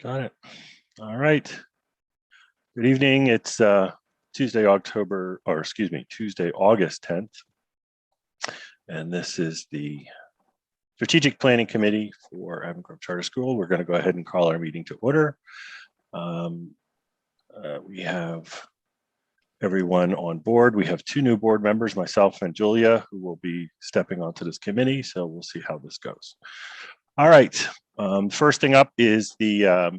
Got it. All right. Good evening. It's Tuesday, August 10th. And this is the Strategic Planning Committee for Avon Grove Charter School. We're going to go ahead and call our meeting to order. We have everyone on board. We have two new board members, myself and Julia, who will be stepping onto this committee. So we'll see how this goes. All right. First thing up is the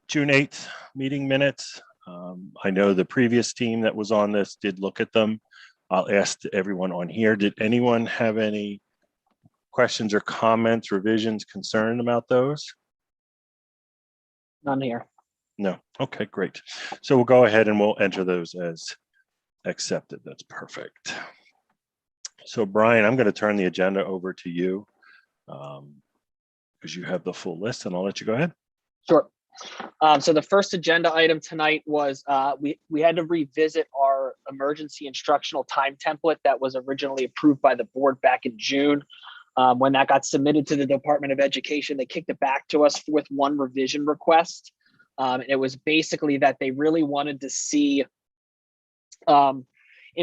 June 8th meeting minutes. I know the previous team that was on this did look at them. I'll ask everyone on here, did anyone have any questions or comments, revisions, concern about those? None here. No. Okay, great. So we'll go ahead and we'll enter those as accepted. That's perfect. So Brian, I'm going to turn the agenda over to you because you have the full list, and I'll let you go ahead. Sure. So the first agenda item tonight was we had to revisit our emergency instructional time template that was originally approved by the board back in June. When that got submitted to the Department of Education, they kicked it back to us with one revision request. It was basically that they really wanted to see in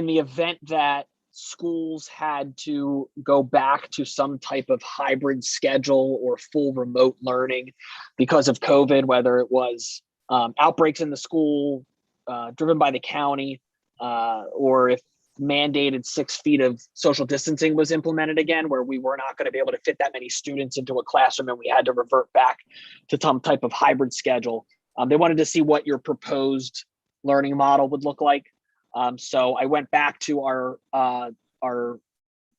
the event that schools had to go back to some type of hybrid schedule or full remote learning because of COVID, whether it was outbreaks in the school driven by the county, or if mandated 6 feet of social distancing was implemented again, where we were not going to be able to fit that many students into a classroom and we had to revert back to some type of hybrid schedule. They wanted to see what your proposed learning model would look like. So I went back to our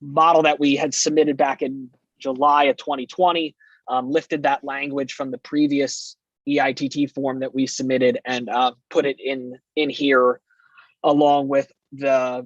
model that we had submitted back in July of 2020, lifted that language from the previous EITT form that we submitted and put it in here, along with the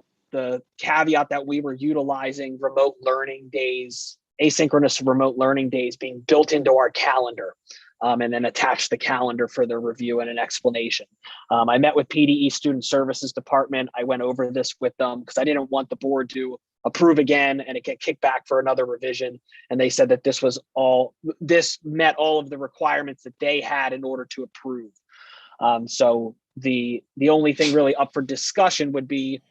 caveat that we were utilizing remote learning days, asynchronous remote learning days being built into our calendar. And then attach the calendar for their review and an explanation. I met with PDE Student Services Department. I went over this with them because I didn't want the board to approve again and it get kicked back for another revision. And they said that this met all of the requirements that they had in order to approve. So the only thing really up for discussion would be,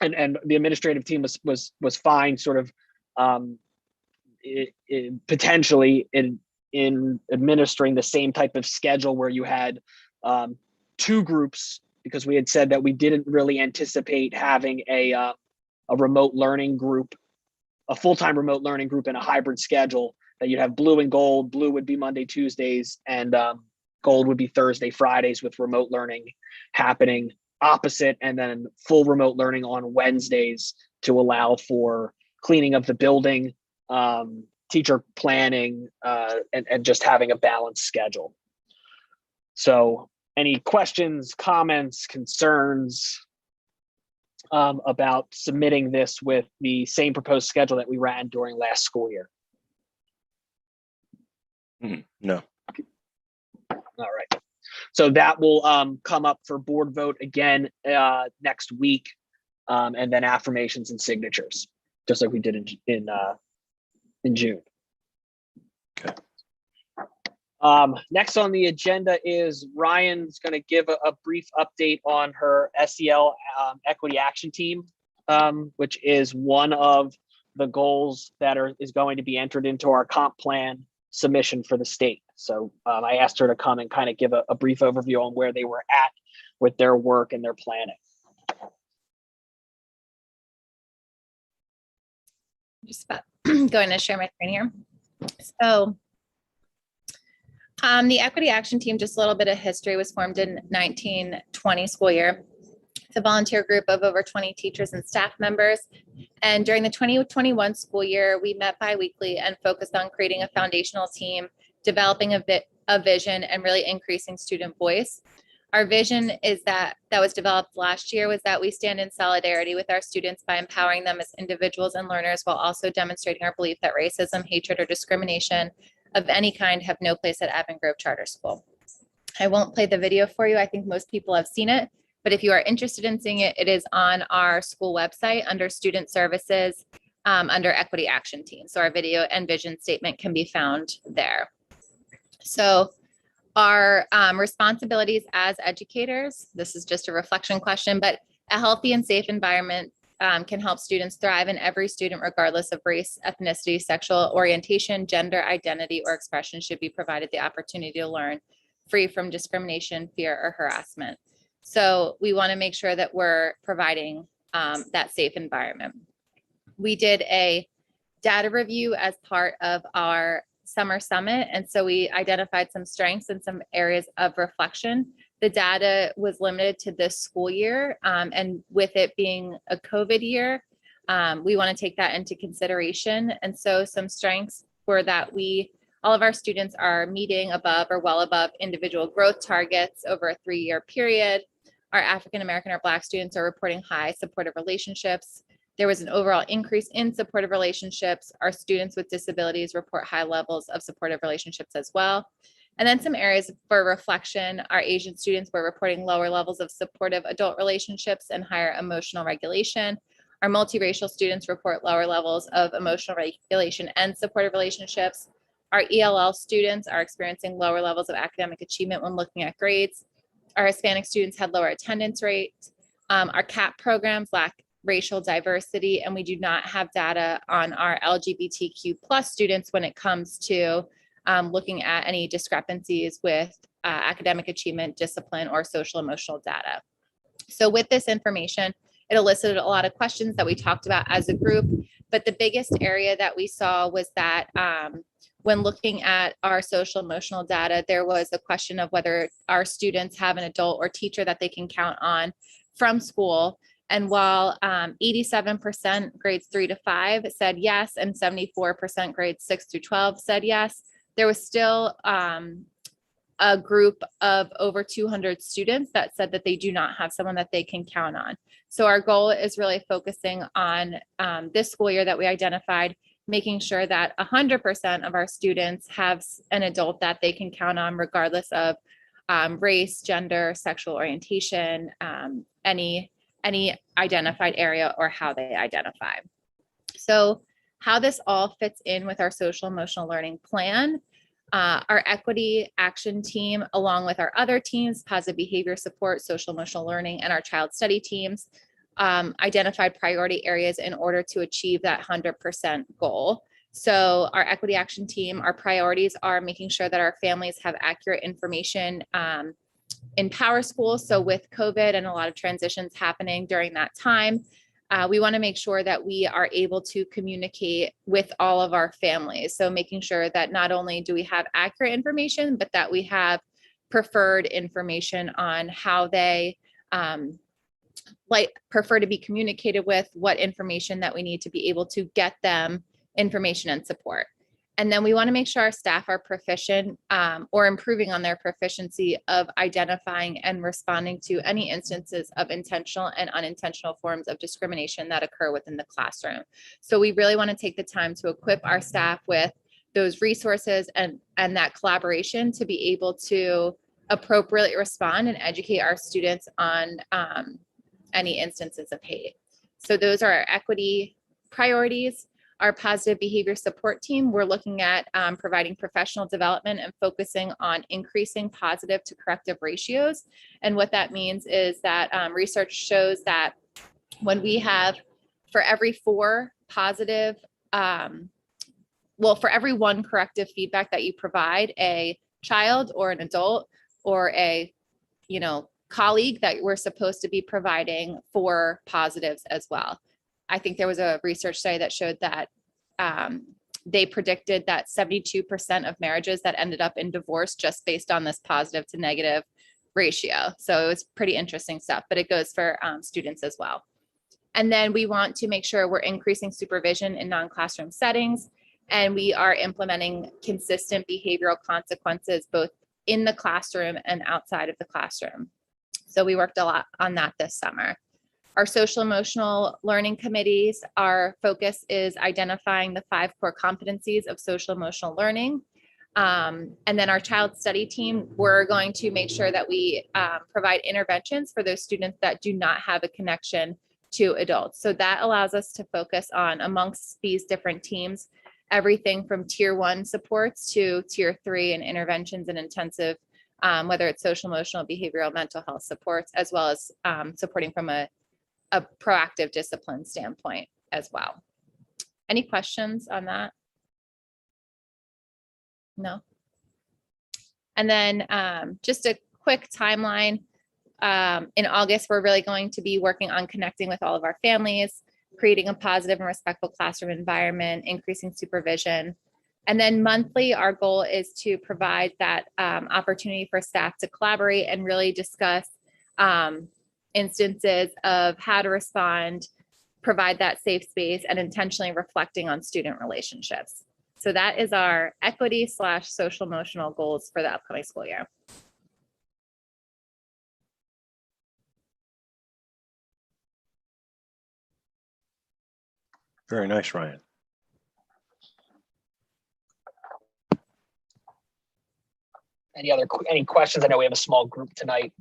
and the administrative team was fine, sort of potentially in administering the same type of schedule where you had two groups, because we had said that we didn't really anticipate having a remote learning group, a full-time remote learning group in a hybrid schedule, that you'd have blue and gold. Blue would be Monday, Tuesdays, and gold would be Thursday, Fridays, with remote learning happening opposite, and then full remote learning on Wednesdays to allow for cleaning of the building, teacher planning, and just having a balanced schedule. So any questions, comments, concerns about submitting this with the same proposed schedule that we ran during last school year? No. All right. So that will come up for board vote again next week, and then affirmations and signatures, just like we did in June. Okay. Next on the agenda is Ryan's going to give a brief update on her SEL Equity Action Team, which is one of the goals that is going to be entered into our comp plan submission for the state. So I asked her to come and kind of give a brief overview on where they were at with their work and their planning. Just about going to share my screen here. So the Equity Action Team, just a little bit of history, was formed in 1920 school year. It's a volunteer group of over 20 teachers and staff members. And during the 2021 school year, we met bi-weekly and focused on creating a foundational team, developing a vision, and really increasing student voice. Our vision is that was developed last year was that we stand in solidarity with our students by empowering them as individuals and learners, while also demonstrating our belief that racism, hatred, or discrimination of any kind have no place at Avon Grove Charter School. I won't play the video for you. I think most people have seen it, but if you are interested in seeing it, it is on our school website under Student Services, under Equity Action Team. So our video and vision statement can be found there. So our responsibilities as educators, this is just a reflection question, but a healthy and safe environment can help students thrive, and every student, regardless of race, ethnicity, sexual orientation, gender identity, or expression, should be provided the opportunity to learn free from discrimination, fear, or harassment. So we want to make sure that we're providing that safe environment. We did a data review as part of our summer summit. And so we identified some strengths and some areas of reflection. The data was limited to this school year. And with it being a COVID year, we want to take that into consideration. And so some strengths were that all of our students are meeting above or well above individual growth targets over a 3-year period. Our African American or Black students are reporting high supportive relationships. There was an overall increase in supportive relationships. Our students with disabilities report high levels of supportive relationships as well. And then some areas for reflection, our Asian students were reporting lower levels of supportive adult relationships and higher emotional regulation. Our multiracial students report lower levels of emotional regulation and supportive relationships. Our ELL students are experiencing lower levels of academic achievement when looking at grades. Our Hispanic students had lower attendance rates. Our CAP programs lack racial diversity, and we do not have data on our LGBTQ plus students when it comes to looking at any discrepancies with academic achievement, discipline, or social emotional data. So with this information, it elicited a lot of questions that we talked about as a group, but the biggest area that we saw was that when looking at our social emotional data, there was a question of whether our students have an adult or teacher that they can count on from school. And while 87% grades 3 to 5 said yes, and 74% grades 6 through 12 said yes, there was still a group of over 200 students that said that they do not have someone that they can count on. So our goal is really focusing on this school year that we identified, making sure that 100% of our students have an adult that they can count on, regardless of race, gender, sexual orientation, any identified area, or how they identify. So how this all fits in with our social emotional learning plan. Our equity action team, along with our other teams, positive behavior support, social emotional learning, and our child study teams, identified priority areas in order to achieve that 100% goal. So our equity action team, our priorities are making sure that our families have accurate information in Power School. So with COVID and a lot of transitions happening during that time, we want to make sure that we are able to communicate with all of our families. So making sure that not only do we have accurate information, but that we have preferred information on how they prefer to be communicated with, what information that we need to be able to get them information and support. And then we want to make sure our staff are proficient or improving on their proficiency of identifying and responding to any instances of intentional and unintentional forms of discrimination that occur within the classroom. So we really want to take the time to equip our staff with those resources and that collaboration to be able to appropriately respond and educate our students on any instances of hate. So those are our equity priorities. Our positive behavior support team, we're looking at providing professional development and focusing on increasing positive to corrective ratios. And what that means is that research shows that when we have, for every 4 positive, for every 1 corrective feedback that you provide a child or an adult or a, colleague, that we're supposed to be providing 4 positives as well. I think there was a research study that showed that they predicted that 72% of marriages that ended up in divorce just based on this positive to negative ratio. So it was pretty interesting stuff, but it goes for students as well. And then we want to make sure we're increasing supervision in non-classroom settings, and we are implementing consistent behavioral consequences both in the classroom and outside of the classroom. So we worked a lot on that this summer. Our social emotional learning committees, our focus is identifying the 5 core competencies of social emotional learning. And then our child study team, we're going to make sure that we provide interventions for those students that do not have a connection to adults. So that allows us to focus on, amongst these different teams, everything from tier 1 supports to tier 3 and interventions and intensive, whether it's social, emotional, behavioral, mental health supports, as well as supporting from a proactive discipline standpoint as well. Any questions on that? No. And then just a quick timeline. In August, we're really going to be working on connecting with all of our families, creating a positive and respectful classroom environment, increasing supervision. And then monthly, our goal is to provide that opportunity for staff to collaborate and really discuss instances of how to respond, provide that safe space, and intentionally reflecting on student relationships. So that is our equity/social emotional goals for the upcoming school year. Very nice, Ryan. Any questions? I know we have a small group tonight,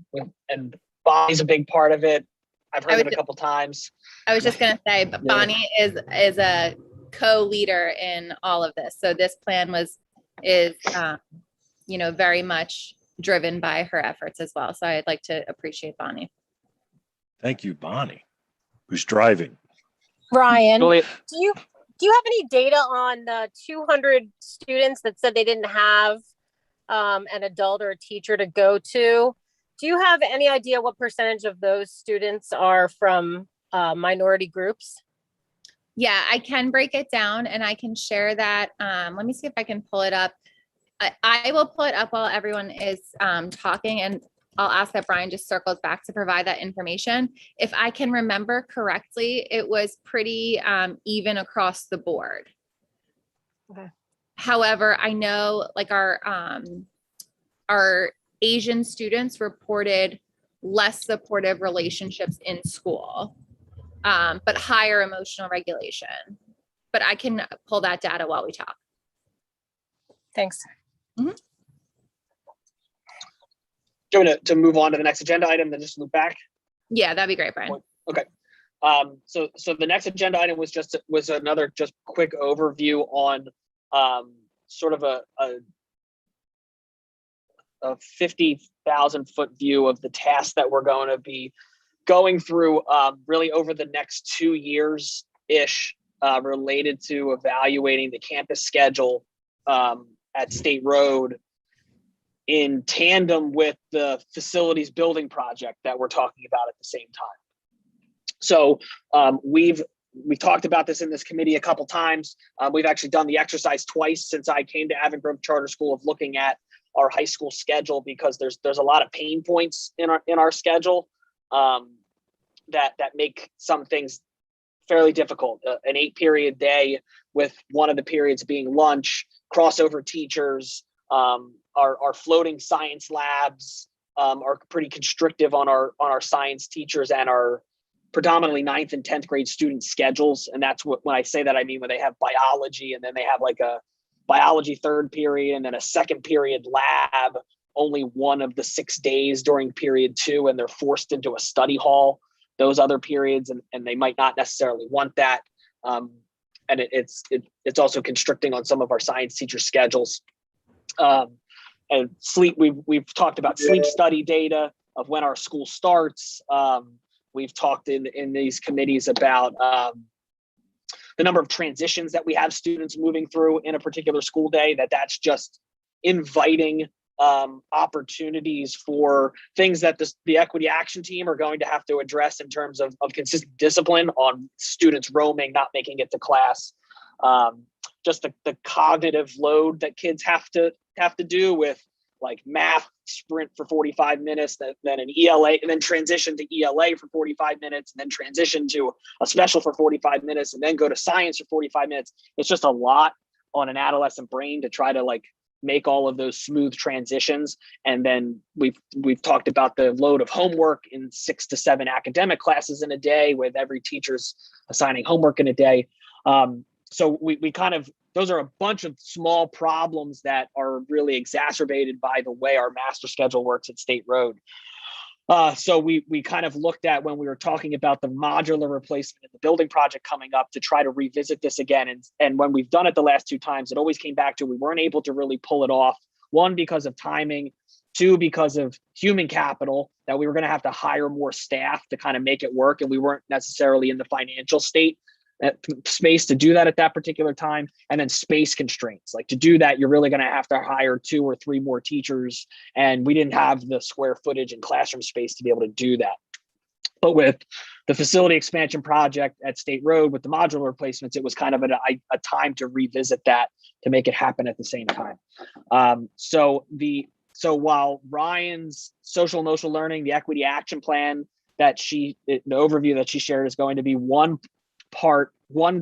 and Bonnie's a big part of it. I've heard it a couple times. I was just going to say, but Bonnie is a co-leader in all of this. So this plan is very much driven by her efforts as well. So I'd like to appreciate Bonnie. Thank you, Bonnie, who's driving. Ryan, Juliet. do you have any data on the 200 students that said they didn't have an adult or a teacher to go to? Do you have any idea what percentage of those students are from minority groups? Yeah, I can break it down and I can share that. Let me see if I can pull it up. I will pull it up while everyone is talking, and I'll ask that Brian just circles back to provide that information. If I can remember correctly, it was pretty even across the board. Okay. However, I know like our Asian students reported less supportive relationships in school, but higher emotional regulation. But I can pull that data while we talk. Thanks. Mm-hmm. Do you want to move on to the next agenda item, then just loop back? Yeah, that'd be great, Brian. Okay. So the next agenda item was another just quick overview on sort of a 50,000 foot view of the tasks that we're going to be going through really over the next 2 years ish, related to evaluating the campus schedule at State Road in tandem with the facilities building project that we're talking about at the same time. So we've talked about this in this committee a couple times. We've actually done the exercise twice since I came to Avon Grove Charter School of looking at our high school schedule, because there's a lot of pain points in our schedule that make some things fairly difficult. An 8-period day with one of the periods being lunch, crossover teachers, our floating science labs are pretty constrictive on our science teachers and our predominantly 9th and 10th grade student schedules. And that's when I say that, I mean when they have biology and then they have like a biology 3rd period and then a 2nd period lab, only one of the 6 days during period 2, and they're forced into a study hall those other periods, and they might not necessarily want that. And it's also constricting on some of our science teacher schedules. And sleep, we've talked about sleep study data of when our school starts. We've talked in these committees about the number of transitions that we have students moving through in a particular school day, that's just inviting opportunities for things that the equity action team are going to have to address in terms of consistent discipline on students roaming, not making it to class. Just the cognitive load that kids have to do with like math sprint for 45 minutes, then an ELA, and then transition to ELA for 45 minutes, and then transition to a special for 45 minutes, and then go to science for 45 minutes. It's just a lot on an adolescent brain to try to like make all of those smooth transitions. And then we've talked about the load of homework in 6 to 7 academic classes in a day, with every teacher's assigning homework in a day. So we kind of, those are a bunch of small problems that are really exacerbated by the way our master schedule works at State Road. So we kind of looked at when we were talking about the modular replacement and the building project coming up to try to revisit this again. And when we've done it the last 2 times, it always came back to we weren't able to really pull it off. 1, because of timing, 2, because of human capital, that we were going to have to hire more staff to kind of make it work. And we weren't necessarily in the financial space to do that at that particular time. And then space constraints, like to do that, you're really going to have to hire 2 or 3 more teachers. And we didn't have the square footage and classroom space to be able to do that. But with the facility expansion project at State Road with the modular replacements, it was kind of a time to revisit that to make it happen at the same time. So while Ryan's social emotional learning, the equity action plan the overview that she shared is going to be one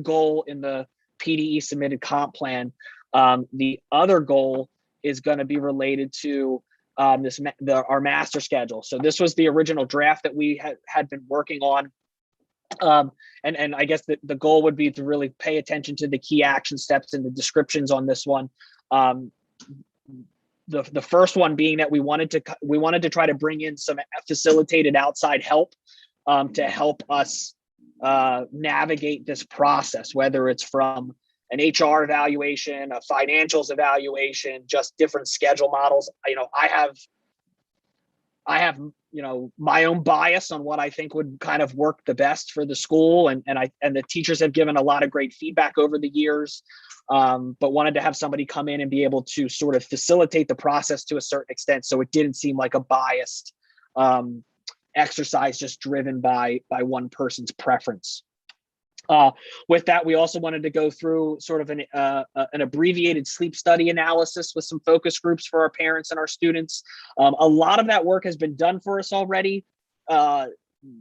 goal in the PDE submitted comp plan. The other goal is going to be related to our master schedule. So this was the original draft that we had been working on. And I guess the goal would be to really pay attention to the key action steps and the descriptions on this one. The first one being that we wanted to try to bring in some facilitated outside help to help us navigate this process, whether it's from an HR evaluation, a financials evaluation, just different schedule models. I have my own bias on what I think would kind of work the best for the school, and the teachers have given a lot of great feedback over the years, but wanted to have somebody come in and be able to sort of facilitate the process to a certain extent, so it didn't seem like a biased exercise just driven by one person's preference. With that, we also wanted to go through sort of an abbreviated sleep study analysis with some focus groups for our parents and our students. A lot of that work has been done for us already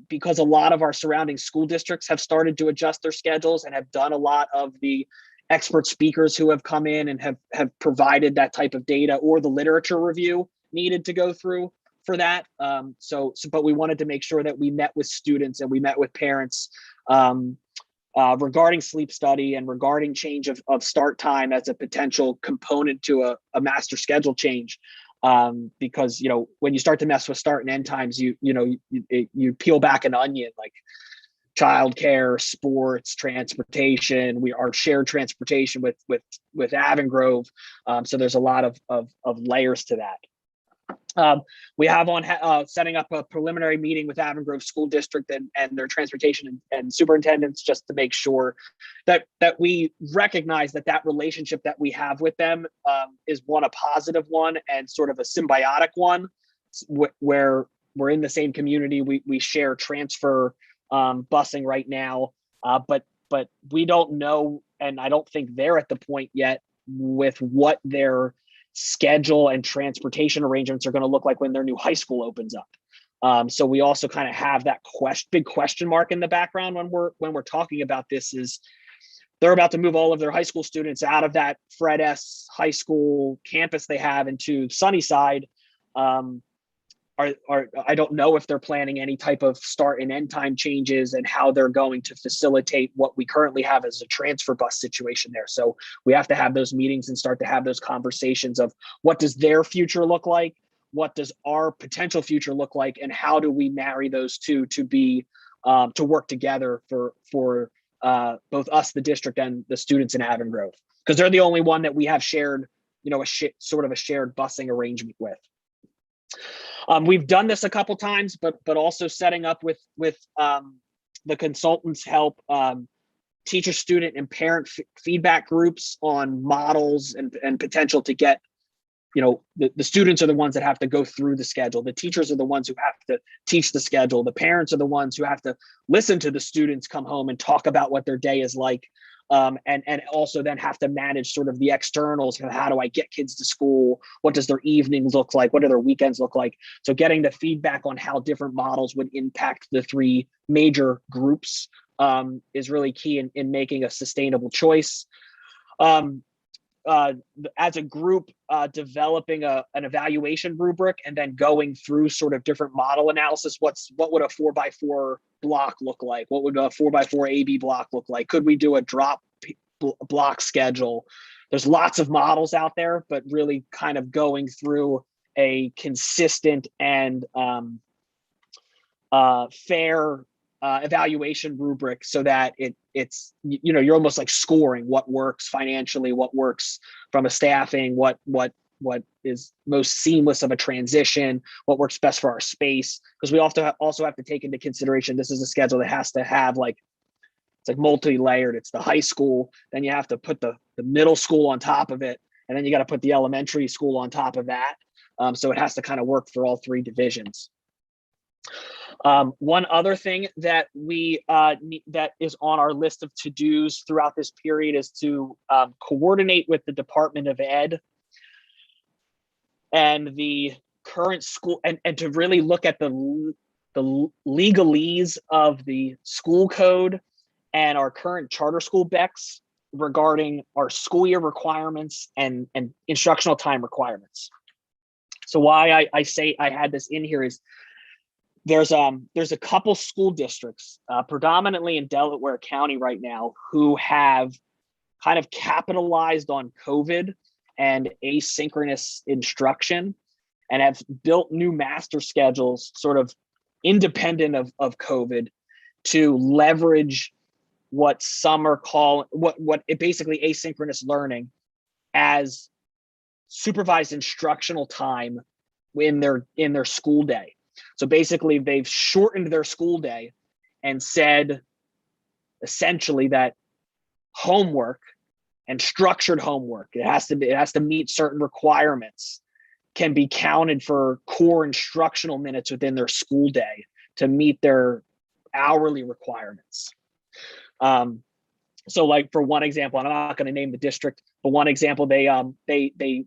because a lot of our surrounding school districts have started to adjust their schedules and have done a lot of the expert speakers who have come in and have provided that type of data or the literature review needed to go through for that. But we wanted to make sure that we met with students and we met with parents regarding sleep study and regarding change of start time as a potential component to a master schedule change. Because, when you start to mess with start and end times, you peel back an onion, like childcare, sports, transportation. We are shared transportation with Avongrove. So there's a lot of layers to that. We have on setting up a preliminary meeting with Avongrove School District and their transportation and superintendents, just to make sure that we recognize that relationship that we have with them is a positive one and sort of a symbiotic one, where we're in the same community. We share transfer busing right now, but we don't know, and I don't think they're at the point yet with what their schedule and transportation arrangements are going to look like when their new high school opens up. So we also kind of have that big question mark in the background when we're talking about this. Is they're about to move all of their high school students out of that Fred S. High School campus they have into Sunnyside. I don't know if they're planning any type of start and end time changes and how they're going to facilitate what we currently have as a transfer bus situation there. So we have to have those meetings and start to have those conversations of what does their future look like? What does our potential future look like? And how do we marry those two to be to work together for both us, the district, and the students in Avongrove? Because they're the only one that we have shared, sort of a shared busing arrangement with. We've done this a couple times, but also setting up with the consultants' help, teacher, student, and parent feedback groups on models and potential to get, the students are the ones that have to go through the schedule. The teachers are the ones who have to teach the schedule. The parents are the ones who have to listen to the students come home and talk about what their day is like. And also then have to manage sort of the externals. How do I get kids to school? What does their evenings look like? What do their weekends look like? So getting the feedback on how different models would impact the 3 major groups is really key in making a sustainable choice. As a group, developing an evaluation rubric and then going through sort of different model analysis. What would a 4x4 block look like? What would a 4x4 AB block look like? Could we do a drop block schedule? There's lots of models out there, but really kind of going through a consistent and fair evaluation rubric so that it's, you know, you're almost like scoring what works financially, what works from a staffing, what is most seamless of a transition, what works best for our space. Because we also have to take into consideration, this is a schedule that has to have like, it's like multi-layered. It's the high school, then you have to put the middle school on top of it, and then you got to put the elementary school on top of that. So it has to kind of work for all three divisions. One other thing that that is on our list of to-dos throughout this period is to coordinate with the Department of Ed and the current school, and to really look at the legalese of the school code and our current charter school BECs regarding our school year requirements and instructional time requirements. So why I say I had this in here is there's a couple school districts, predominantly in Delaware County right now, who have kind of capitalized on COVID and asynchronous instruction and have built new master schedules sort of independent of COVID to leverage what some are calling what it basically asynchronous learning as supervised instructional time in their school day. So basically they've shortened their school day and said essentially that homework and structured homework, it has to meet certain requirements, can be counted for core instructional minutes within their school day to meet their hourly requirements. So like for one example, and I'm not going to name the district, but one example, they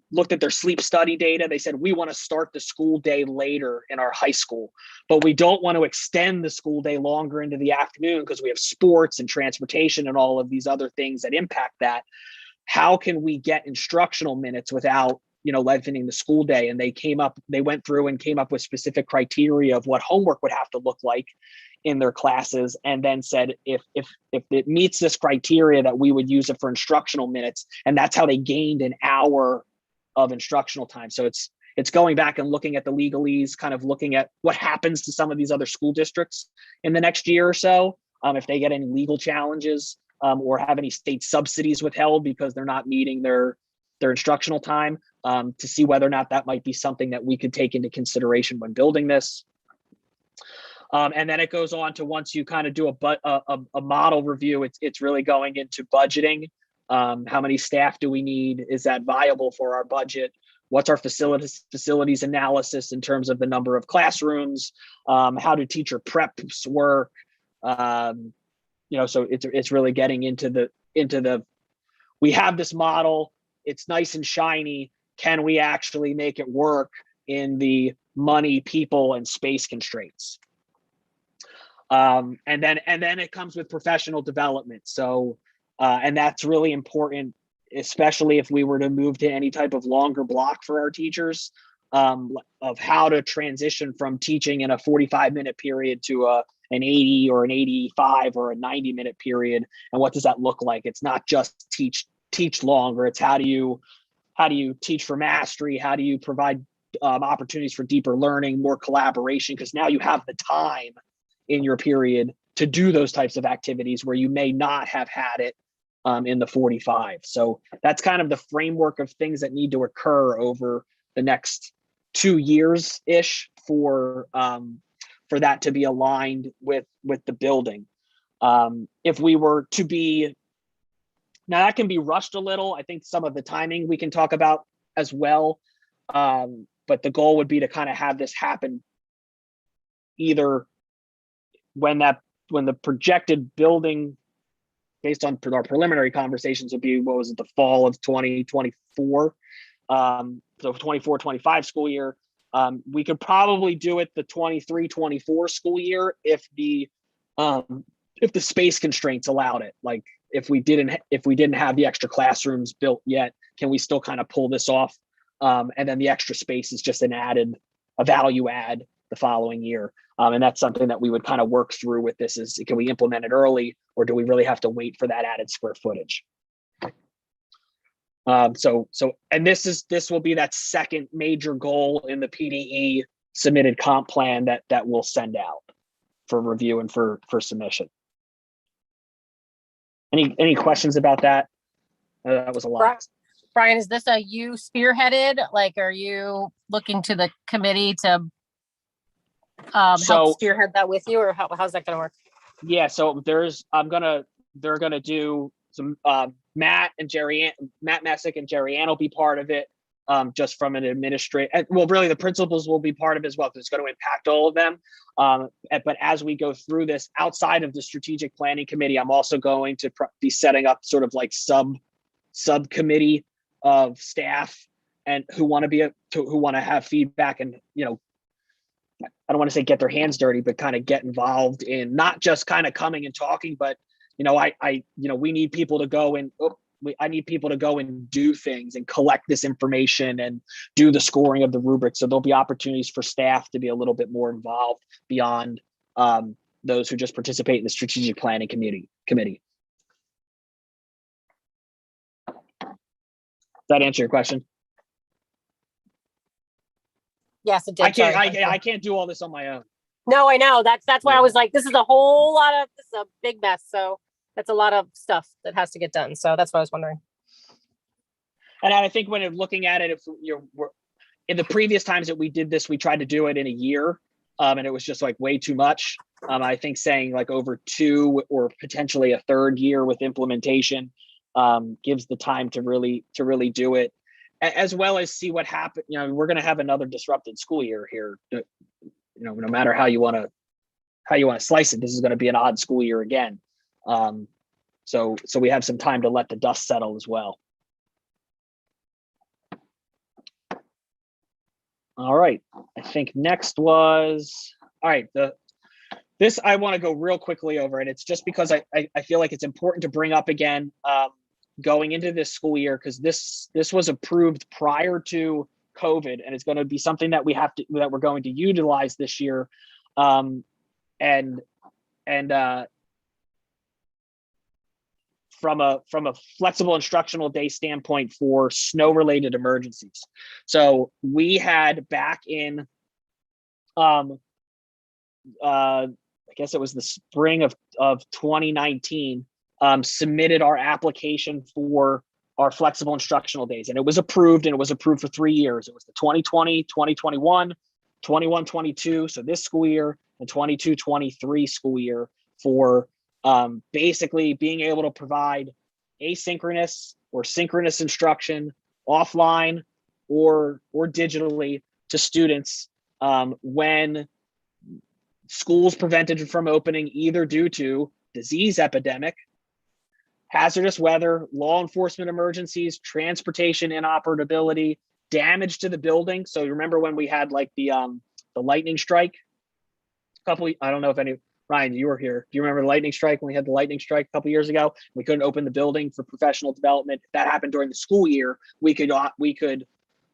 looked at their sleep study data. They said, we want to start the school day later in our high school, but we don't want to extend the school day longer into the afternoon because we have sports and transportation and all of these other things that impact that. How can we get instructional minutes without, you know, lengthening the school day? And they went through and came up with specific criteria of what homework would have to look like in their classes, and then said if it meets this criteria that we would use it for instructional minutes. And that's how they gained an hour of instructional time. So it's going back and looking at the legalese, kind of looking at what happens to some of these other school districts in the next year or so, if they get any legal challenges or have any state subsidies withheld because they're not meeting their instructional time, to see whether or not that might be something that we could take into consideration when building this. And then it goes on to, once you kind of do a model review, it's really going into budgeting. How many staff do we need? Is that viable for our budget? What's our facilities analysis in terms of the number of classrooms? How do teacher preps work? You know, so it's really getting into the we have this model, it's nice and shiny. Can we actually make it work in the money, people, and space constraints? And then it comes with professional development. So, and that's really important, especially if we were to move to any type of longer block for our teachers, of how to transition from teaching in a 45-minute period to an 80 or an 85 or a 90-minute period. And what does that look like? It's not just teach longer. It's how do you teach for mastery? How do you provide opportunities for deeper learning, more collaboration? Because now you have the time in your period to do those types of activities where you may not have had it in the 45. So that's kind of the framework of things that need to occur over the next 2 years-ish for that to be aligned with the building. If we were to be, now that can be rushed a little. I think some of the timing we can talk about as well. But the goal would be to kind of have this happen either when the projected building, based on our preliminary conversations, would be, what was it, the fall of 2024, so 24-25 school year. We could probably do it the 23-24 school year if the space constraints allowed it. Like if we didn't have the extra classrooms built yet, can we still kind of pull this off? And then the extra space is just a value add the following year. And that's something that we would kind of work through with this is, can we implement it early, or do we really have to wait for that added square footage? And this will be that second major goal in the PDE submitted comp plan that we'll send out. review and for submission. Any questions about that? That was a lot. Brian, is this a you spearheaded? Like, are you looking to the committee to help spearhead that with you, or how's that going to work? Yeah, so they're gonna do some Matt Messick and Jerry Ann will be part of it. Just from an administrative, well, really the principals will be part of it as well, because it's going to impact all of them. But as we go through this, outside of the strategic planning committee, I'm also going to be setting up sort of like subcommittee of staff and who want to have feedback and, you know, I don't want to say get their hands dirty, but kind of get involved in not just kind of coming and talking, but, you know, we need people to go and, I need people to go and do things and collect this information and do the scoring of the rubric. So there'll be opportunities for staff to be a little bit more involved beyond those who just participate in the strategic planning committee. Does that answer your question? Yes, it did. I can't do all this on my own. No, I know. That's why I was like, this is a big mess. So that's a lot of stuff that has to get done. So that's what I was wondering. And I think when looking at it, if we're in the previous times that we did this, we tried to do it in a year, and it was just like way too much. I think saying like over 2 or potentially a third year with implementation gives the time to really do it, as well as see what happens. You know, we're going to have another disrupted school year here. You know, no matter how you want to slice it, this is going to be an odd school year again. So we have some time to let the dust settle as well. All right, I think next was, all right, this I want to go real quickly over, and it's just because I feel like it's important to bring up again going into this school year, because this was approved prior to COVID, and it's going to be something that we're going to utilize this year. From a flexible instructional day standpoint for snow related emergencies. So we had back in, I guess it was the spring of 2019, submitted our application for our flexible instructional days. And it was approved, and it was approved for 3 years. It was the 2020, 2021, 21-22. So this school year, and 22-23 school year for basically being able to provide asynchronous or synchronous instruction offline or digitally to students when schools prevented from opening, either due to disease epidemic, hazardous weather, law enforcement emergencies, transportation inoperability, damage to the building. So remember when we had like the lightning strike I don't know if any, Ryan, you were here. Do you remember the lightning strike, when we had the lightning strike a couple years ago? We couldn't open the building for professional development. If that happened during the school year, we could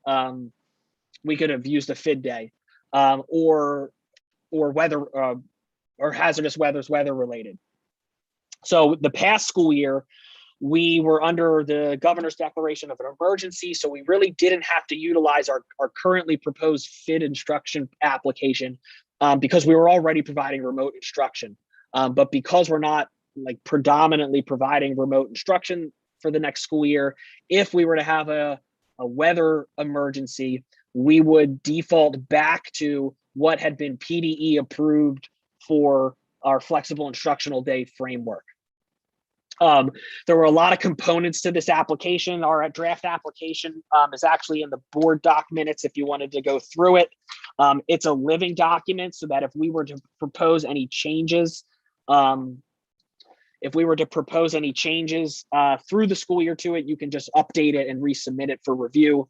have used a FID day, or weather or hazardous weather related. So the past school year, we were under the governor's declaration of an emergency, so we really didn't have to utilize our currently proposed FID instruction application because we were already providing remote instruction. But because we're not like predominantly providing remote instruction for the next school year, if we were to have a weather emergency, we would default back to what had been PDE approved for our flexible instructional day framework. There were a lot of components to this application. Our draft application is actually in the board doc minutes if you wanted to go through it. It's a living document, so that if we were to propose any changes, through the school year to it, you can just update it and resubmit it for review.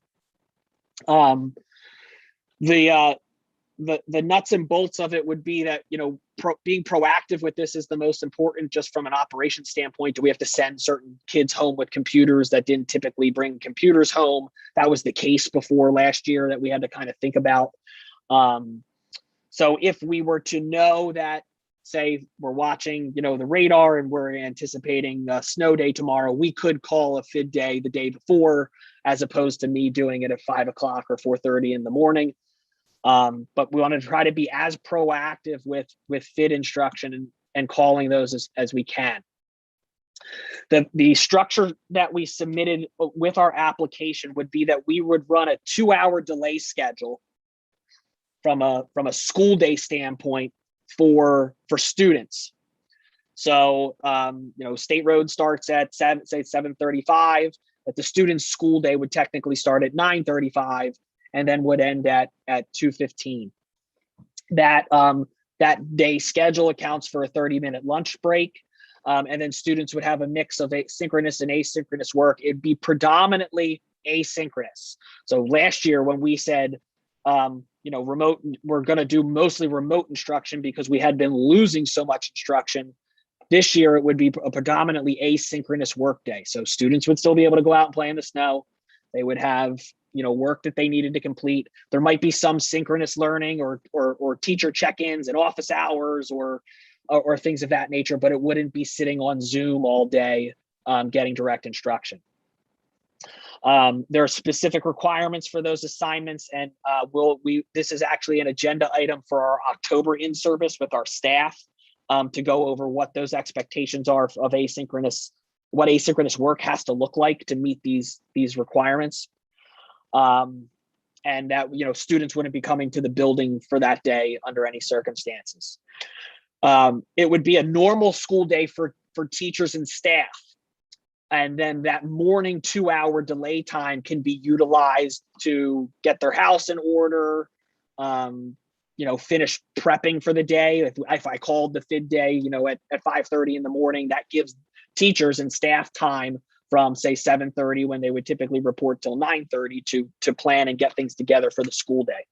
The nuts and bolts of it would be that, you know, being proactive with this is the most important, just from an operations standpoint. Do we have to send certain kids home with computers that didn't typically bring computers home? That was the case before last year that we had to kind of think about. So if we were to know that, say we're watching, you know, the radar and we're anticipating a snow day tomorrow, we could call a FID day the day before, as opposed to me doing it at 5 o'clock or 4:30 in the morning. But we want to try to be as proactive with FID instruction and calling those as we can. The structure that we submitted with our application would be that we would run a 2-hour delay schedule from a school day standpoint for students. So State Road starts at 7:35, but the student's school day would technically start at 9:35 and then would end at 2:15. That day schedule accounts for a 30-minute lunch break. And then students would have a mix of synchronous and asynchronous work. It'd be predominantly asynchronous. So last year when we said, remote, we're going to do mostly remote instruction because we had been losing so much instruction. This year, it would be a predominantly asynchronous work day. So students would still be able to go out and play in the snow. They would have, work that they needed to complete. There might be some synchronous learning or teacher check-ins and office hours or things of that nature, but it wouldn't be sitting on Zoom all day getting direct instruction. There are specific requirements for those assignments, and this is actually an agenda item for our October in-service with our staff to go over what those expectations are of asynchronous, what asynchronous work has to look like to meet these requirements. And that, students wouldn't be coming to the building for that day under any circumstances. It would be a normal school day for teachers and staff. And then that morning 2-hour delay time can be utilized to get their house in order, finish prepping for the day. If I called the FID day, at 5:30 in the morning, that gives teachers and staff time from say 7:30 when they would typically report till 9:30 to plan and get things together for the school day.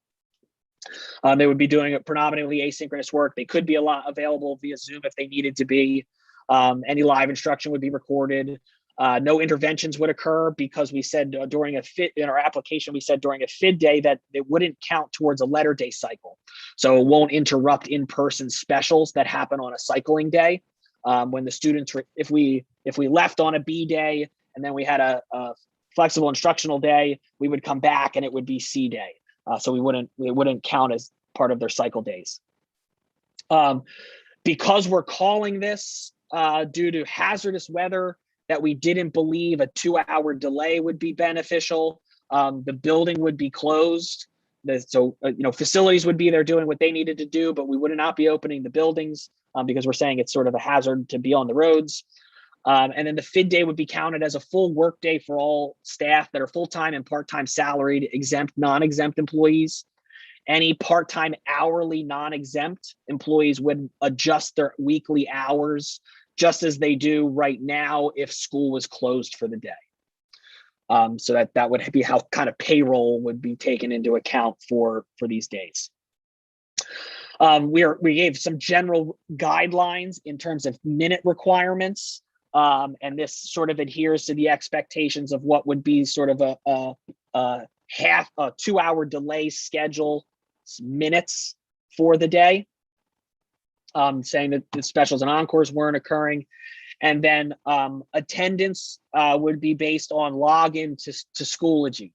They would be doing it predominantly asynchronous work. They could be a lot available via Zoom if they needed to be. Any live instruction would be recorded. No interventions would occur because we said during a FID in our application, we said during a FID day that it wouldn't count towards a letter day cycle. So it won't interrupt in-person specials that happen on a cycling day. When the students, if we left on a B day and then we had a flexible instructional day, we would come back and it would be C day. So it wouldn't count as part of their cycle days. Because we're calling this due to hazardous weather that we didn't believe a 2-hour delay would be beneficial. The building would be closed. So facilities would be there doing what they needed to do, but we would not be opening the buildings because we're saying it's sort of a hazard to be on the roads. And then the FID day would be counted as a full work day for all staff that are full-time and part-time salaried, exempt, non-exempt employees. Any part-time hourly non-exempt employees would adjust their weekly hours just as they do right now if school was closed for the day. So that would be how kind of payroll would be taken into account for these days. We gave some general guidelines in terms of minute requirements. And this sort of adheres to the expectations of what would be sort of a 2-hour delay schedule minutes for the day, saying that the specials and encores weren't occurring. And then attendance would be based on login to Schoology.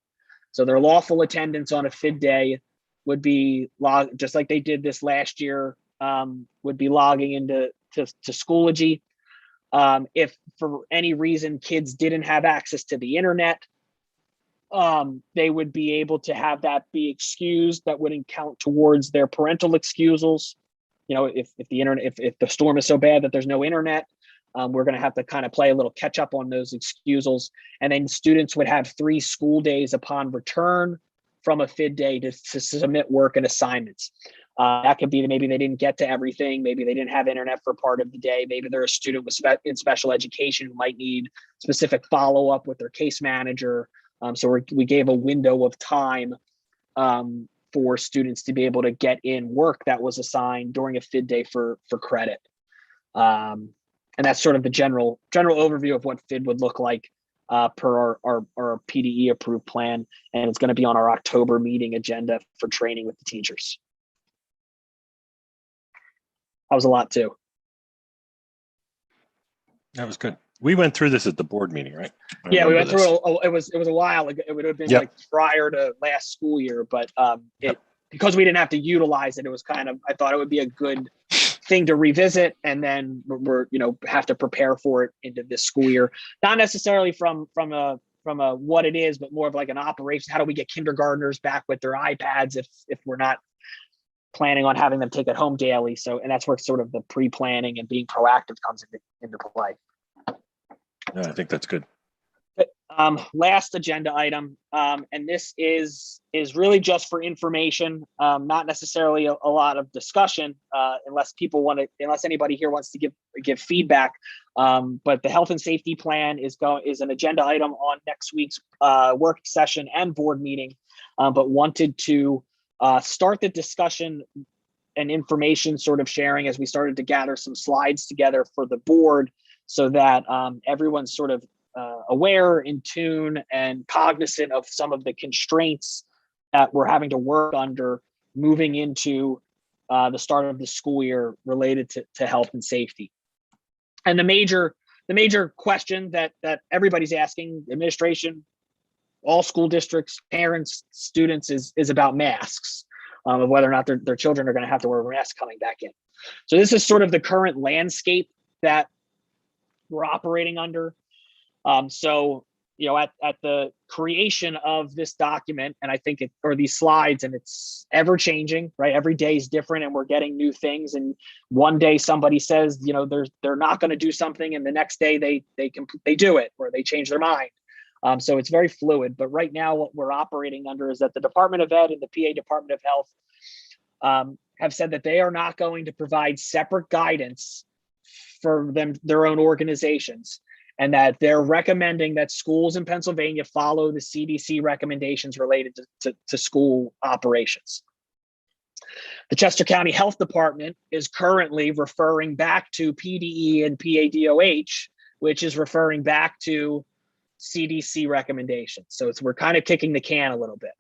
So their lawful attendance on a FID day would be just like they did this last year, would be logging into Schoology. If for any reason kids didn't have access to the internet, they would be able to have that be excused. That wouldn't count towards their parental excusals. If the storm is so bad that there's no internet, we're going to have to kind of play a little catch up on those excusals. And then students would have 3 school days upon return from a FID day to submit work and assignments. That could be maybe they didn't get to everything. Maybe they didn't have internet for part of the day. Maybe they're a student in special education who might need specific follow-up with their case manager. So we gave a window of time for students to be able to get in work that was assigned during a FID day for credit. And that's sort of the general overview of what FID would look like per our PDE approved plan. And it's going to be on our October meeting agenda for training with the teachers. That was a lot too. That was good. We went through this at the board meeting, right? Yeah, we went through it. It was a while ago. It would have been Yep. like prior to last school year, but because we didn't have to utilize it, it was kind of, I thought it would be a good thing to revisit, and then we're have to prepare for it into this school year. Not necessarily from a what it is, but more of like an operation. How do we get kindergartners back with their iPads if we're not planning on having them take it home daily? So, and that's where sort of the pre-planning and being proactive comes into play. Yeah, I think that's good. Last agenda item, and this is really just for information, not necessarily a lot of discussion, unless anybody here wants to give feedback. But the health and safety plan is an agenda item on next week's work session and board meeting, but wanted to start the discussion and information sort of sharing as we started to gather some slides together for the board, so that everyone's sort of aware, in tune, and cognizant of some of the constraints that we're having to work under moving into the start of the school year related to health and safety. And the major question that everybody's asking, administration, all school districts, parents, students, is about masks, of whether or not their children are going to have to wear masks coming back in. So this is sort of the current landscape that we're operating under. So, at the creation of this document, and I think or these slides, and it's ever changing, right? Every day is different, and we're getting new things. And one day somebody says, they're not going to do something, and the next day they do it, or they change their mind. So it's very fluid. But right now, what we're operating under is that the Department of Ed and the PA Department of Health have said that they are not going to provide separate guidance for their own organizations, and that they're recommending that schools in Pennsylvania follow the CDC recommendations related to school operations. The Chester County Health Department is currently referring back to PDE and PADOH, which is referring back to CDC recommendations. So we're kind of kicking the can a little bit.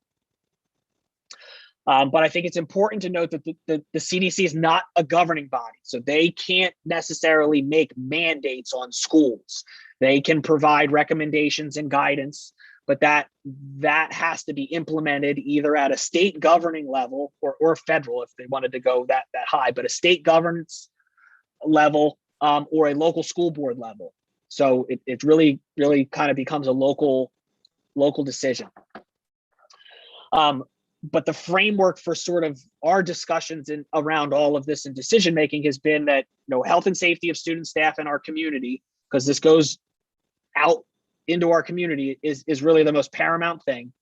But I think it's important to note that the CDC is not a governing body, so they can't necessarily make mandates on schools. They can provide recommendations and guidance, but that has to be implemented either at a state governing level or federal, if they wanted to go that high, but a state governance level or a local school board level. So it really kind of becomes a local decision. But the framework for sort of our discussions around all of this and decision making has been that health and safety of students, staff, and our community, because this goes out into our community, is really the most paramount thing.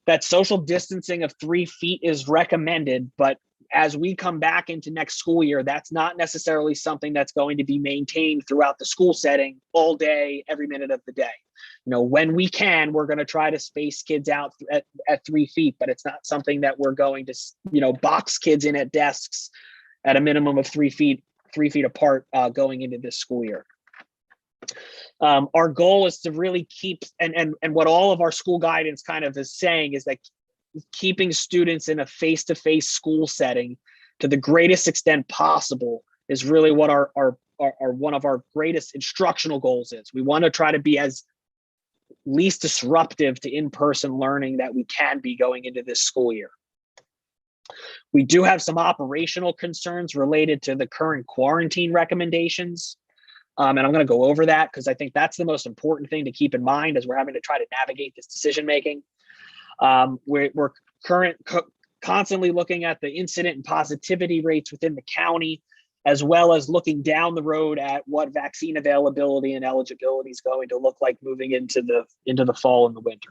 That social distancing of 3 feet is recommended, but as we come back into next school year, that's not necessarily something that's going to be maintained throughout the school setting all day, every minute of the day. When we can, we're going to try to space kids out at 3 feet, but it's not something that we're going to, box kids in at desks at a minimum of 3 feet apart going into this school year. Our goal is to really keep, and what all of our school guidance kind of is saying is that keeping students in a face-to-face school setting to the greatest extent possible is really what our one of our greatest instructional goals is. We want to try to be as least disruptive to in-person learning that we can be going into this school year. We do have some operational concerns related to the current quarantine recommendations. And I'm going to go over that because I think that's the most important thing to keep in mind as we're having to try to navigate this decision making. We're constantly looking at the incident and positivity rates within the county, as well as looking down the road at what vaccine availability and eligibility is going to look like moving into the fall and the winter.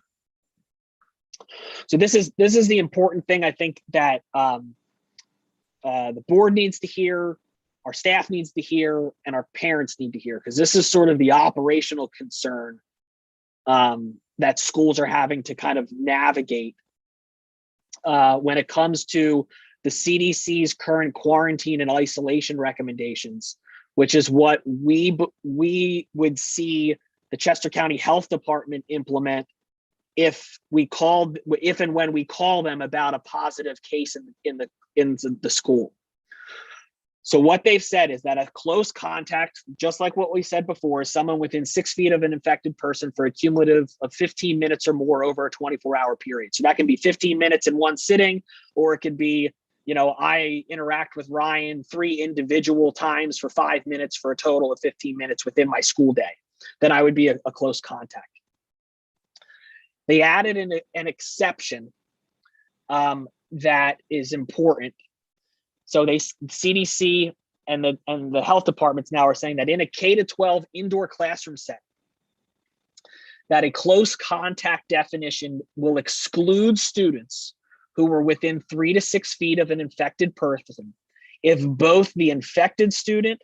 So this is the important thing I think that the board needs to hear, our staff needs to hear, and our parents need to hear, because this is sort of the operational concern that schools are having to kind of navigate when it comes to the CDC's current quarantine and isolation recommendations, which is what we would see the Chester County Health Department implement if and when we call them about a positive case in the school. So what they've said is that a close contact, just like what we said before, is someone within 6 feet of an infected person for a cumulative of 15 minutes or more over a 24-hour period. So that can be 15 minutes in one sitting, or it could be, I interact with Ryan 3 individual times for 5 minutes for a total of 15 minutes within my school day. Then I would be a close contact. They added an exception that is important. So CDC and the health departments now are saying that in a K-12 indoor classroom setting, that a close contact definition will exclude students who were within 3 to 6 feet of an infected person if both the infected student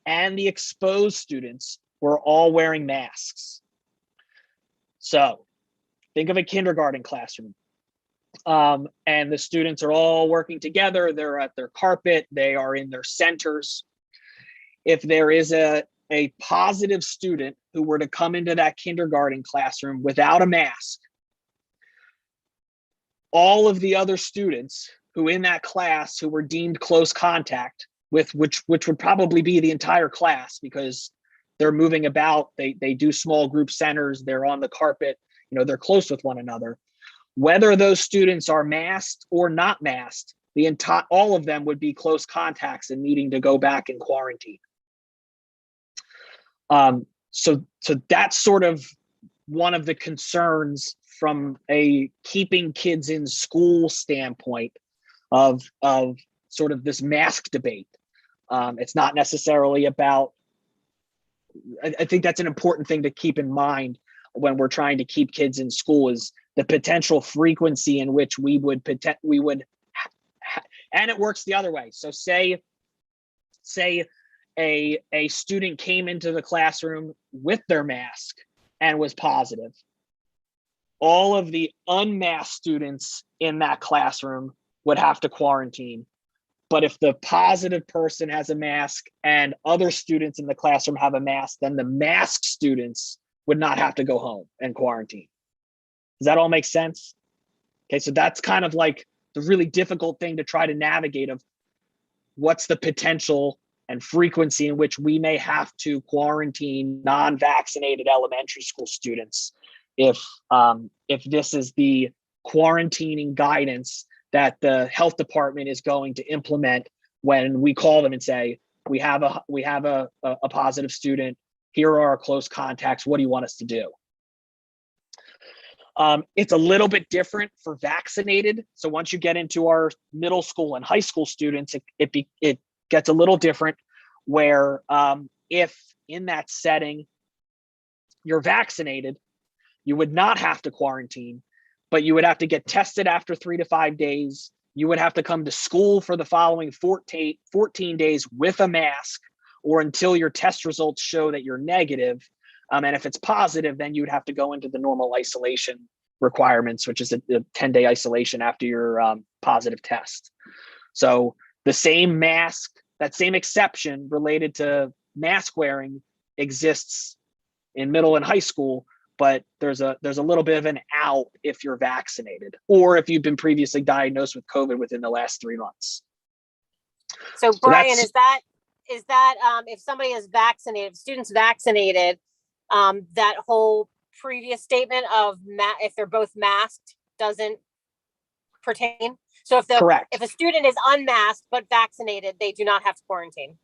and the exposed students were all wearing masks. So think of a kindergarten classroom. And the students are all working together. They're at their carpet. They are in their centers. If there is a positive student who were to come into that kindergarten classroom without a mask, all of the other students who in that class who were deemed close contact with, which would probably be the entire class because they're moving about, they do small group centers, they're on the carpet, they're close with one another. Whether those students are masked or not masked, all of them would be close contacts and needing to go back in quarantine. So that's sort of one of the concerns from a keeping kids in school standpoint of sort of this mask debate. It's not necessarily about, I think that's an important thing to keep in mind when we're trying to keep kids in school is the potential frequency in which we would, and it works the other way. So say a student came into the classroom with their mask and was positive. All of the unmasked students in that classroom would have to quarantine. But if the positive person has a mask and other students in the classroom have a mask, then the masked students would not have to go home and quarantine. Does that all make sense? Okay, so that's kind of like the really difficult thing to try to navigate of what's the potential and frequency in which we may have to quarantine non-vaccinated elementary school students if this is the quarantining guidance that the health department is going to implement when we call them and say, we have a positive student, here are our close contacts, what do you want us to do? It's a little bit different for vaccinated. So once you get into our middle school and high school students, it gets a little different where if in that setting you're vaccinated, you would not have to quarantine, but you would have to get tested after 3 to 5 days. You would have to come to school for the following 14 days with a mask or until your test results show that you're negative. And if it's positive, then you would have to go into the normal isolation requirements, which is a 10-day isolation after your positive test. So the same mask, that same exception related to mask wearing exists in middle and high school, but there's a little bit of an out if you're vaccinated or if you've been previously diagnosed with COVID within the last 3 months. So Brian, is that if somebody is vaccinated, if students vaccinated, that whole previous statement of if they're both masked doesn't pertain? So Correct. If a student is unmasked but vaccinated, they do not have to quarantine.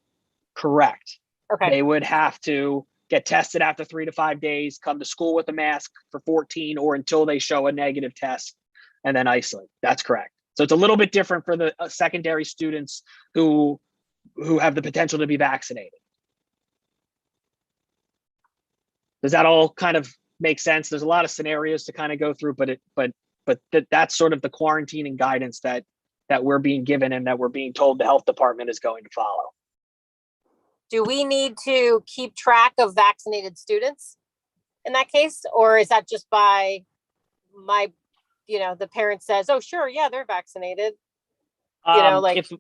Correct. Okay. They would have to get tested after 3 to 5 days, come to school with a mask for 14 or until they show a negative test, and then isolate. That's correct. So it's a little bit different for the secondary students who have the potential to be vaccinated. Does that all kind of make sense? There's a lot of scenarios to kind of go through, but that's sort of the quarantining guidance that we're being given and that we're being told the health department is going to follow. Do we need to keep track of vaccinated students in that case? Or is that just by the parent says, oh, sure, yeah, they're vaccinated. If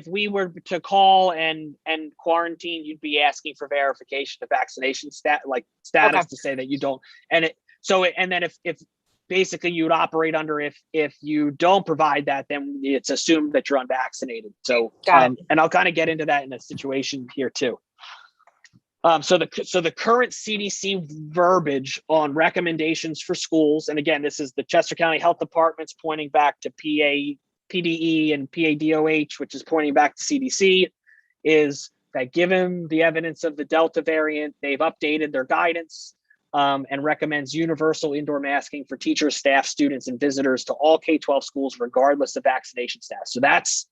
we were to call and quarantine, you'd be asking for verification of vaccination status Okay. to say that you don't. And then if basically you'd operate under if you don't provide that, then it's assumed that you're unvaccinated. So, Got it. and I'll kind of get into that in a situation here too. So the current CDC verbiage on recommendations for schools, and again, this is the Chester County Health Department's pointing back to PDE and PADOH, which is pointing back to CDC, is that given the evidence of the Delta variant, they've updated their guidance and recommends universal indoor masking for teachers, staff, students, and visitors to all K-12 schools, regardless of vaccination status. So that's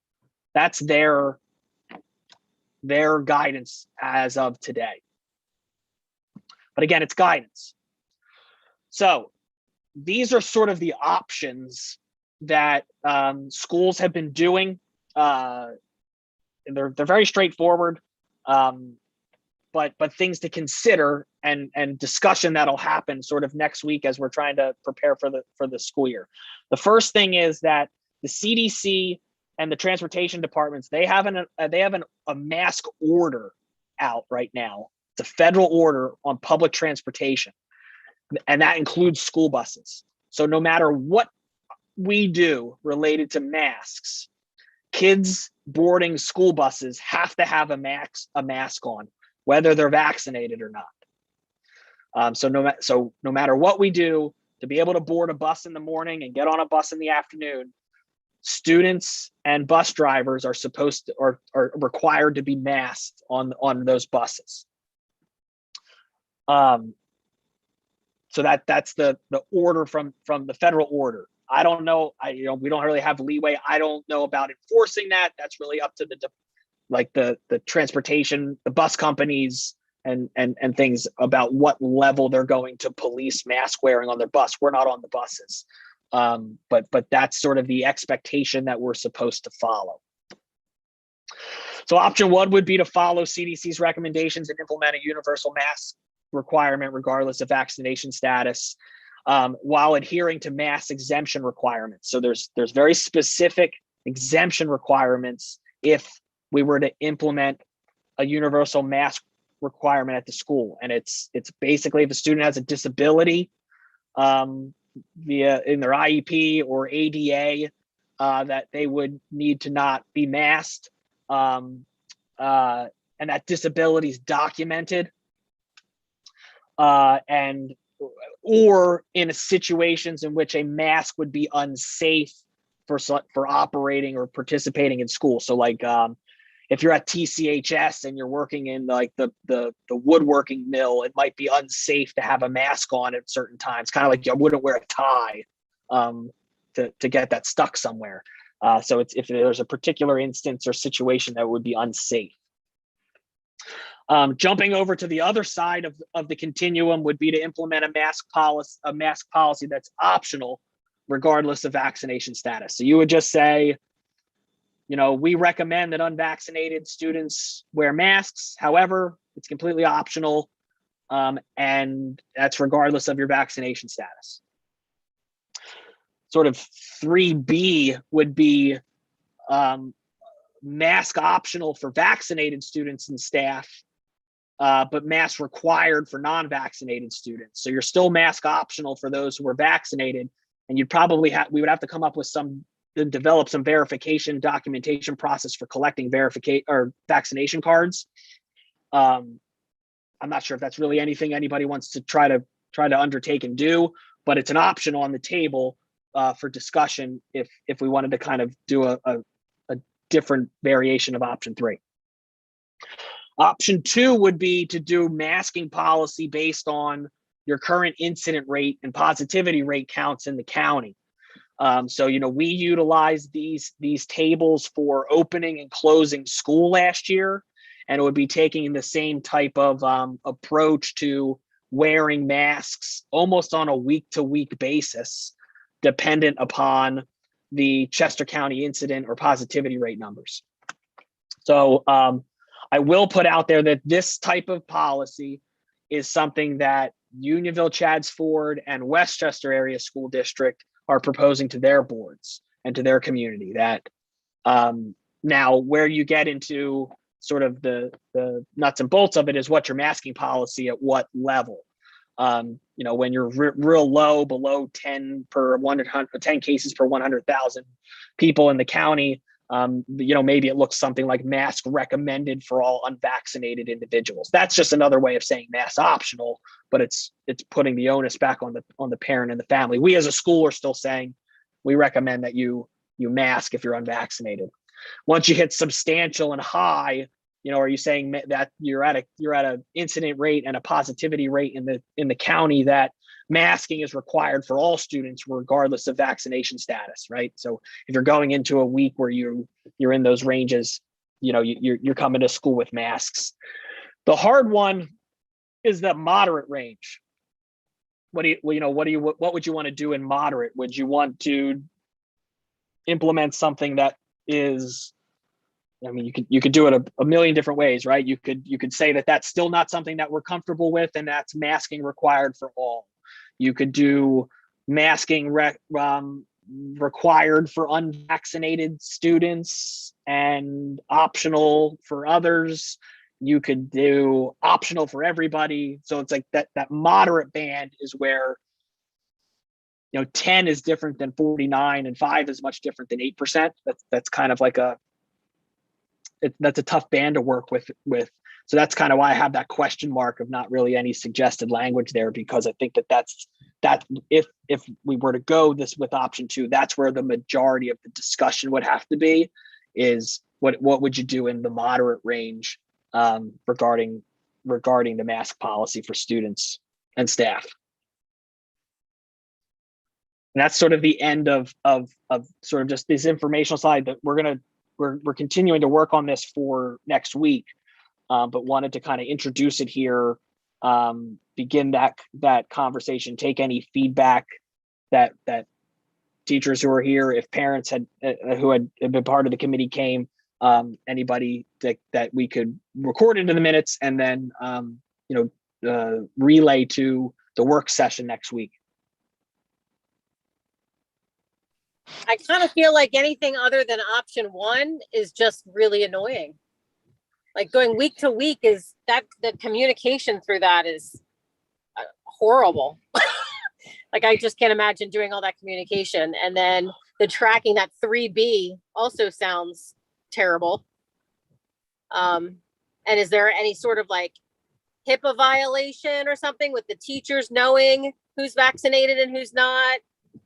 their guidance as of today. But again, it's guidance. So these are sort of the options that schools have been doing. And they're very straightforward, but things to consider and discussion that'll happen sort of next week as we're trying to prepare for the school year. The first thing is that the CDC and the transportation departments, they have a mask order out right now. It's a federal order on public transportation, and that includes school buses. So no matter what we do related to masks, kids boarding school buses have to have a mask on, whether they're vaccinated or not. So no matter what we do, to be able to board a bus in the morning and get on a bus in the afternoon, students and bus drivers are supposed to are required to be masked on those buses. So that's the order from the federal order. I don't know. We don't really have leeway. I don't know about enforcing that. That's really up to the transportation, the bus companies, and things about what level they're going to police mask wearing on their bus. We're not on the buses. But that's sort of the expectation that we're supposed to follow. So option one would be to follow CDC's recommendations and implement a universal mask requirement regardless of vaccination status, while adhering to mask exemption requirements. So there's very specific exemption requirements if we were to implement a universal mask requirement at the school. And it's basically if a student has a disability, via in their IEP or ADA, that they would need to not be masked, and that disability is documented, or in situations in which a mask would be unsafe for operating or participating in school. So like if you're at TCHS and you're working in like the woodworking mill, it might be unsafe to have a mask on at certain times, kind of like you wouldn't wear a tie to get that stuck somewhere. So it's if there's a particular instance or situation that would be unsafe. Jumping over to the other side of the continuum would be to implement a mask policy that's optional, regardless of vaccination status. So you would just say, we recommend that unvaccinated students wear masks. However, it's completely optional, and that's regardless of your vaccination status. Sort of 3B would be mask optional for vaccinated students and staff, but mask required for non-vaccinated students. So you're still mask optional for those who are vaccinated, and you'd probably we would have to come up with develop some verification documentation process for collecting vaccination cards. I'm not sure if that's really anything anybody wants to try to undertake and do, but it's an option on the table for discussion if we wanted to kind of do a different variation of option 3. Option 2 would be to do masking policy based on your current incident rate and positivity rate counts in the county. So, we utilized these tables for opening and closing school last year, and it would be taking the same type of approach to wearing masks almost on a week-to-week basis, dependent upon the Chester County incident or positivity rate numbers. So I will put out there that this type of policy is something that Unionville, Chadds Ford, and Westchester Area School District are proposing to their boards and to their community. That now where you get into sort of the nuts and bolts of it is what your masking policy at what level. When you're real low, below 10 cases per 100,000 people in the county, maybe it looks something like mask recommended for all unvaccinated individuals. That's just another way of saying mask optional, but it's putting the onus back on the parent and the family. We as a school are still saying we recommend that you mask if you're unvaccinated. Once you hit substantial and high, are you saying that you're at a incident rate and a positivity rate in the county that masking is required for all students regardless of vaccination status, right? So if you're going into a week where you're in those ranges, you're coming to school with masks. The hard one is the moderate range. What would you want to do in moderate? Would you want to implement something that is, you could do it a million different ways, right? You could say that that's still not something that we're comfortable with, and that's masking required for all. You could do masking required for unvaccinated students and optional for others. You could do optional for everybody. So it's like that moderate band is where 10 is different than 49 and 5 is much different than 8%. That's kind of like that's a tough band to work with. So that's kind of why I have that question mark of not really any suggested language there, because I think that's if we were to go this with option 2, that's where the majority of the discussion would have to be, is what would you do in the moderate range regarding the mask policy for students and staff. And that's sort of the end of sort of just this informational side that we're continuing to work on this for next week, but wanted to kind of introduce it here, begin that conversation, take any feedback that teachers who are here, if parents who had been part of the committee came, anybody that we could record into the minutes and then relay to the work session next week. I kind of feel like anything other than option 1 is just really annoying. Like going week to week is that the communication through that is horrible. Like I just can't imagine doing all that communication. And then the tracking, that 3B also sounds terrible. And is there any sort of like HIPAA violation or something with the teachers knowing who's vaccinated and who's not?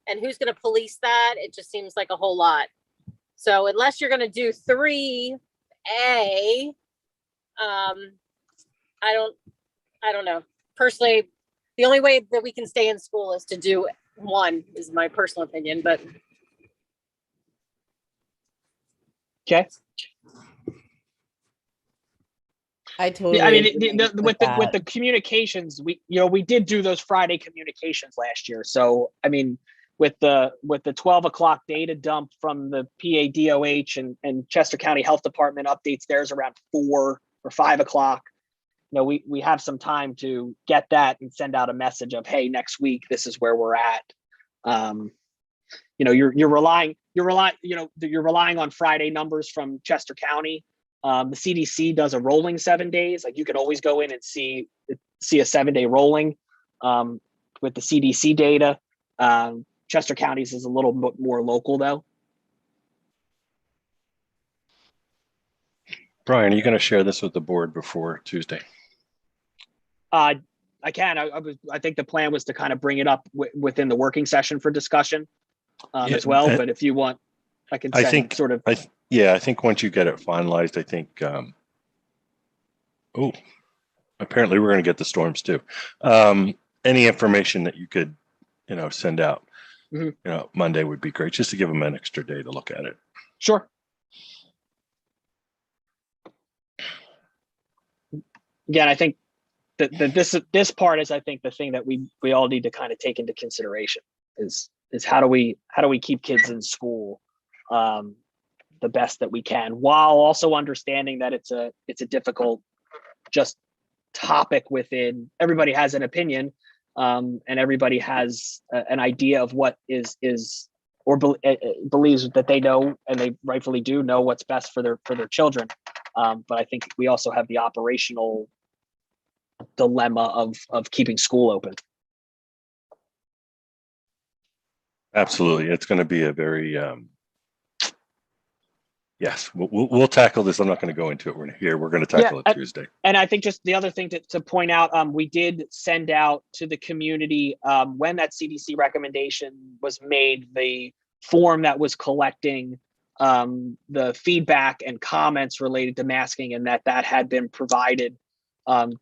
And who's going to police that? It just seems like a whole lot. So unless you're going to do 3A, I don't know. Personally, the only way that we can stay in school is to do 1, is my personal opinion. But okay. I totally. Yeah, I mean, with the communications, we did do those Friday communications last year. So I mean, with the 12 o'clock data dump from the PADOH and Chester County Health Department updates theirs around 4 or 5 o'clock. We have some time to get that and send out a message of, hey, next week this is where we're at. You're relying on Friday numbers from Chester County. The CDC does a rolling 7 days. Like you can always go in and see a 7-day rolling with the CDC data. Chester County's is a little bit more local though. Brian, are you going to share this with the board before Tuesday? I can. I think the plan was to kind of bring it up within the working session for discussion as well. But if you want, I can send I think once you get it finalized, I think, apparently we're going to get the storms too. Any information that you could, send out, Monday would be great, just to give them an extra day to look at it. Sure. Again, I think that this part is, I think, the thing that we all need to kind of take into consideration is how do we keep kids in school the best that we can, while also understanding that it's a difficult just topic within. Everybody has an opinion, and everybody has an idea of what is or believes that they know, and they rightfully do know what's best for their children. But I think we also have the operational dilemma of keeping school open. Absolutely. It's going to be a very, yes, we'll tackle this. I'm not going to go into it. We're here. We're going to tackle it Tuesday. And I think just the other thing to point out, we did send out to the community when that CDC recommendation was made, the form that was collecting the feedback and comments related to masking, and that had been provided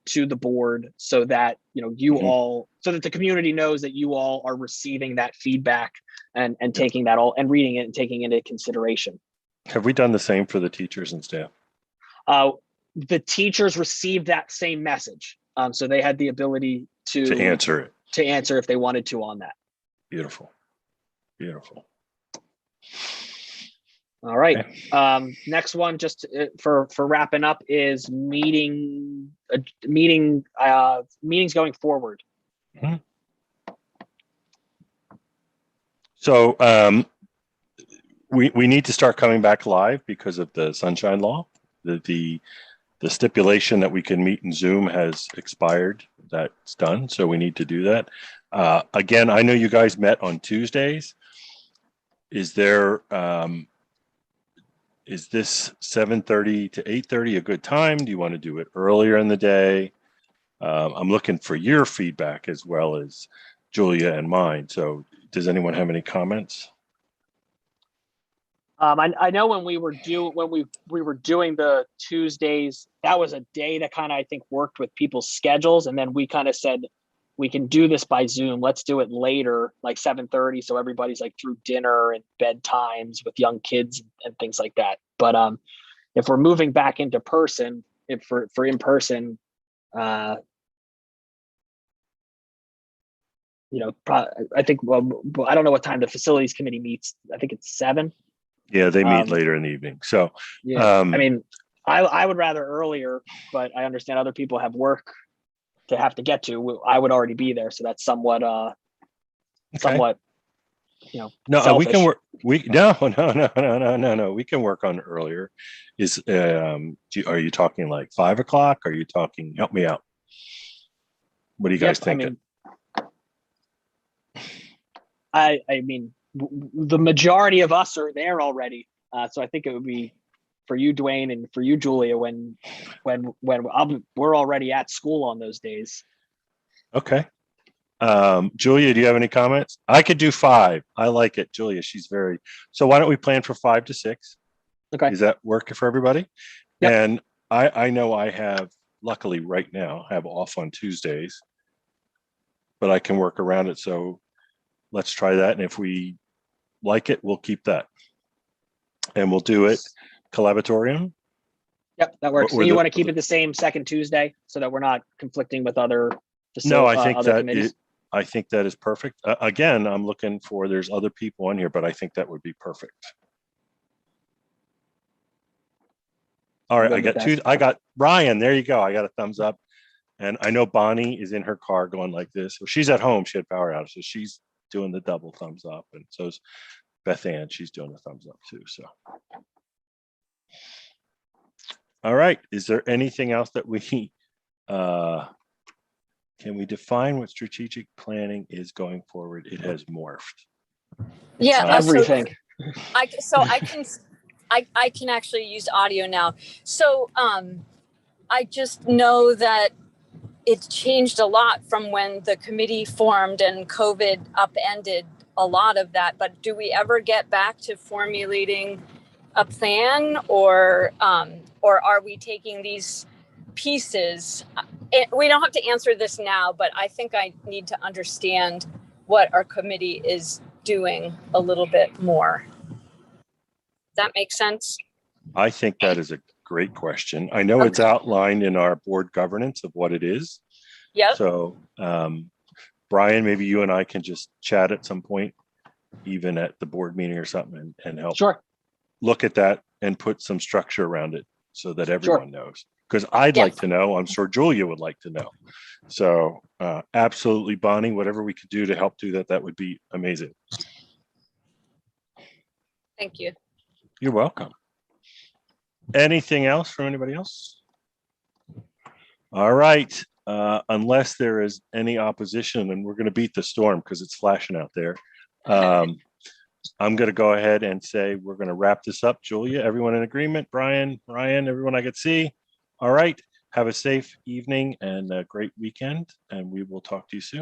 to the board, so that you all, so that the community knows that you all are receiving that feedback and taking that all and reading it and taking it into consideration. Have we done the same for the teachers and staff? The teachers received that same message, so they had the ability to answer if they wanted to on that. Beautiful. All right. Okay. Next one, just for wrapping up, is meetings going forward. Mm-hmm. So we need to start coming back live because of the sunshine law. The stipulation that we can meet in Zoom has expired. That's done. So we need to do that. Again, I know you guys met on Tuesdays. Is there is this 7:30 to 8:30 a good time? Do you want to do it earlier in the day? I'm looking for your feedback as well as Julia and mine. So does anyone have any comments? I know when we were doing the Tuesdays, that was a day that kind of, I think, worked with people's schedules, and then we kind of said we can do this by Zoom. Let's do it later, like 7:30, so everybody's like through dinner and bedtimes with young kids and things like that. But if we're moving back into person, for in person, I think, well, I don't know what time the facilities committee meets. I think it's 7. Yeah, they meet later in the evening. So yeah, I mean, I would rather earlier, but I understand other people have work to have to get to. I would already be there, so that's somewhat okay. No, selfish. We can work. No. We can work on earlier. Are you talking like 5 o'clock? Are you talking? Help me out. What are you guys thinking? I mean, the majority of us are there already, so I think it would be for you, Dwayne, and for you, Julia, when we're already at school on those days. Okay. Julia, do you have any comments? I could do 5. I like it, Julia. So why don't we plan for 5 to 6? Okay. Does that work for everybody? Yep. And I know I have, luckily right now, have off on Tuesdays, but I can work around it. So let's try that. And if we like it, we'll keep that. And we'll do it collaboratorium. Yep, that works. So you want to keep it the same second Tuesday so that we're not conflicting with other facilities? No, I think that is perfect. Again, I'm looking for, there's other people on here, but I think that would be perfect. All right, I got Ryan. There you go. I got a thumbs up. And I know Bonnie is in her car going like this. Well, she's at home. She had power outage, so she's doing the double thumbs up. And so is Beth Ann. She's doing the thumbs up too. So, all right. Is there anything else that we can we define what strategic planning is going forward? It has morphed. Yeah, everything. I can actually use audio now. So I just know that it's changed a lot from when the committee formed and COVID upended a lot of that. But do we ever get back to formulating a plan, or are we taking these pieces? We don't have to answer this now, but I think I need to understand what our committee is doing a little bit more. Does that make sense? I think that is a great question. I know it's outlined in our board governance of what it is. Yep. So, Brian, maybe you and I can just chat at some point, even at the board meeting or something, and help look at that and put some structure around it so that everyone knows. Because I'd like to know, I'm sure Julia would like to know. So absolutely, Bonnie, whatever we could do to help do that, that would be amazing. Thank you. You're welcome. Anything else from anybody else? All right. Unless there is any opposition, and we're going to beat the storm because it's flashing out there. I'm going to go ahead and say we're going to wrap this up. Julia, everyone in agreement? Brian, Ryan, everyone I could see? All right. Have a safe evening and a great weekend, and we will talk to you soon.